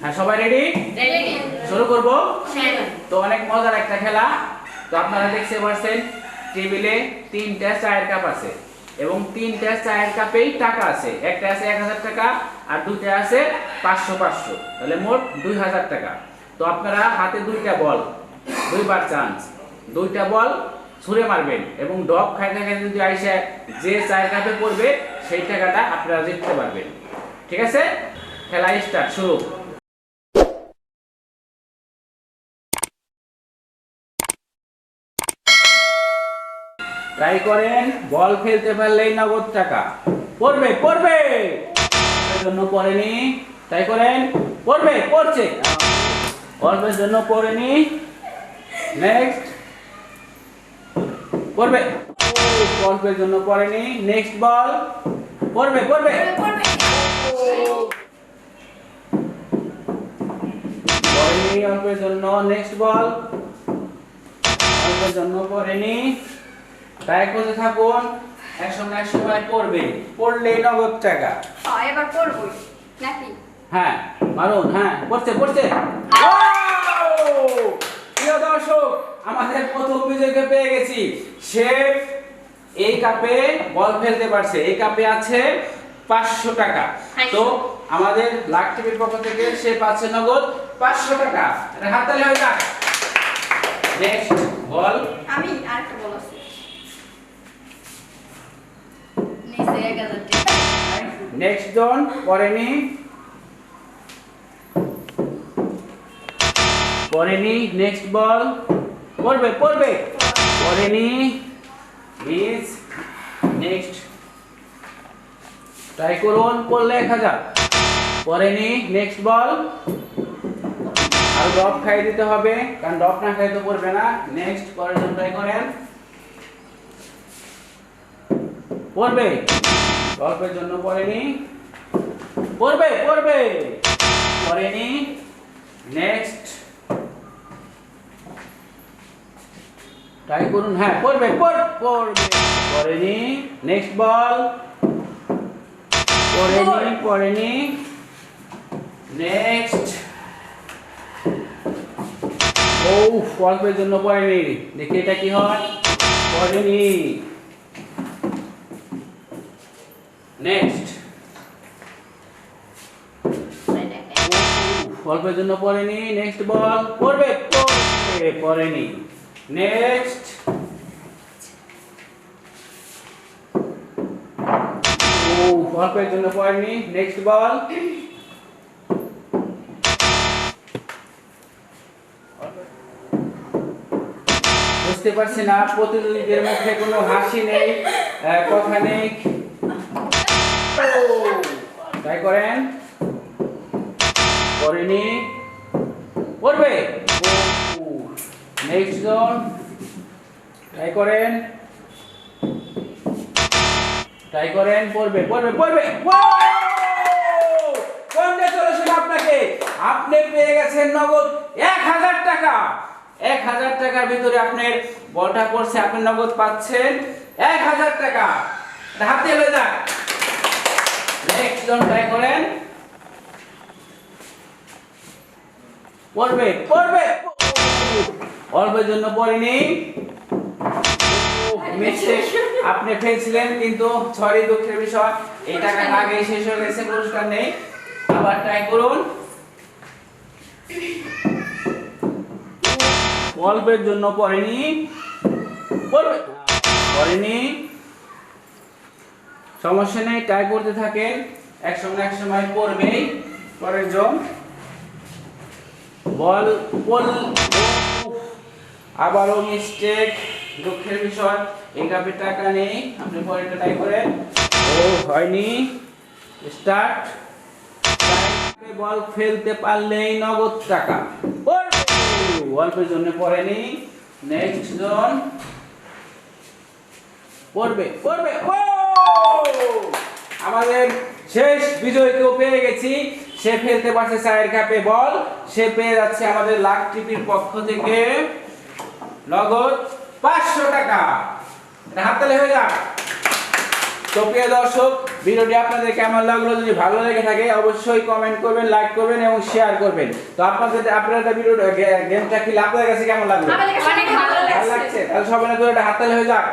হ্যাঁ, সবাই ready? Ready. শুরু করব। হ্যাঁ। তো অনেক মজার একটা খেলা। তো আপনারা দেখতে পাচ্ছেন টেবিলে 3টা চায়ের কাপ আছে এবং 3টা চায়ের কাপেই টাকা আছে। একটা আছে 1000 টাকা আর দুইটা আছে 500 500, তাহলে মোট 2000 টাকা। তো আপনারা হাতে দুইটা বল, দুইবার চান্স, দুইটা বল ছুঁড়ে মারবেন এবং ডব খাইতে খাইতে যদি আইসে যে চায়ের কাপে পড়বে সেই টাকাটা আপনারা জিততে পারবেন। ঠিক আছে, খেলা স্টার্ট, শুরু। ট্রাই করেন, বল ফেলতে পারলেই নগদ টাকা পড়বে পড়বে। এর জন্য পড়েনি, ট্রাই করেন, পড়বে পড়ছে, অল্পের জন্য পড়েনি, নেক্সট পড়বে, অল্পের জন্য পড়েনি, নেক্সট বল, পড়বে পড়বে, পড়েনি অল্পের জন্য, নেক্সট বল, অল্পের জন্য পড়েনি। ট্রাই করতে থাকুন, এক সময় পড়বে, পড়লেই নগদ টাকা। এবার পড়বই নাকি? হ্যাঁ মারুন, হ্যাঁ পড়ছে পড়ছে। প্রিয় দর্শক, আমাদের প্রথম বিজয়কে পেয়ে গেছি। সে এই কাপে বল ফেলতে পারছে, এই কাপে আছে 500 টাকা। তো আমাদের লাখ টিভির পক্ষ থেকে সে পাচ্ছে নগদ 500 টাকা। এটা হাততালি হয়ে যাক। নেক্সট বল, আমি আরেকটা বল আছে নিচে 1000 টাকা। নেক্সট জন পড়েনি, পড়েনি, নেক্সট বল, পড়বে পড়বে, পড়েনি, মিস, নেক্সট ট্রাই করুন, পড়লে 1000, পড়েনি, নেক্সট বল, আর ড্রপ খাই দিতে হবে কারণ ড্রপ না খাই তো পড়বে না। নেক্সট পরের জন্য ট্রাই করেন, পড়বে, ড্রপের জন্য পড়েনি, পড়বে পড়বে, পড়েনি, নেক্সট ট্রাই করুন, হ্যাঁ পড়বে পড়বে, পড়েনি, নেক্সট বল, পড়েনি পড়েনি, নেক্সট, ও অল্পের জন্য পড়েনি, দেখি এটা কি হয়, পড়েনি, নেক্সট, অল্পের জন্য পড়েনি, নেক্সট বল, পড়বে পড়বে, পড়েনি, নেক্সট, ও অল্পের জন্য পড়েনি, নেক্সট বল, বুঝতে পারছি না, প্রতিযোগীদের মুখে কোনো হাসি নেই, কথা নেই। ট্রাই করেন, পড়েনি, পড়বে, নেক্সট জন, ট্রাই করেন, ট্রাই করেন, পড়বে পড়বে পড়বে। কংগ্রেচুলেশন আপনাকে, আপনি পেয়ে গেছেন নগদ 1000 টাকা। 1000 টাকার ভিতরে আপনার বলটা পড়ছে, আপনি নগদ পাচ্ছেন 1000 টাকা। হাতে হয়ে যাক। নেক্সট জন ট্রাই করেন, পড়বে পড়বে, অল্পের জন্য পড়েনি, মিস্টেক, আপনি ফেলছিলেন কিন্তু সরি, দুঃখের বিষয়, এই টাকা আগেই শেষ হয়ে গেছে, পুরস্কার নেই। আবার ট্রাই করুন, অল্পের জন্য পড়েনি, পড়বে পড়েনি, সমস্যা নেই, ট্রাই করতে থাকেন, এক সময় পড়বেই। পরের জন বল, আবারও মিস্টেক, দুঃখের বিষয়, এই কাপে টাকা নেই, আপনি পরেরটা ট্রাই করেন, ও হয়নি, স্টার্ট, বল ফেলতে পারলেই নগদ টাকা, অল্পের জন্য পড়েনি, নেক্সট জন, পড়বে পড়বে, ও আমাদের শেষ বিজয়কেও পেয়ে গেছি। সে ফেলতে পারছে চায়ের কাপে বল, সে পেয়ে যাচ্ছে আমাদের লাখ টিভির পক্ষ থেকে নগদ 500 টাকা। হাততালি হয়ে যাক। তো প্রিয় দর্শক, ভিডিওটি আপনাদের কেমন লাগলো, যদি ভালো লেগে থাকে অবশ্যই কমেন্ট করবেন, লাইক করবেন এবং শেয়ার করবেন। তো আপনাদের ভিডিওটা গেমটা খেলে আপনাদের কাছে কেমন লাগলো? আমাদের কাছে অনেক ভালো ভালো লাগছে। লাগছে? তাহলে সবাই না তো একটা হাততালি হয়ে যাক।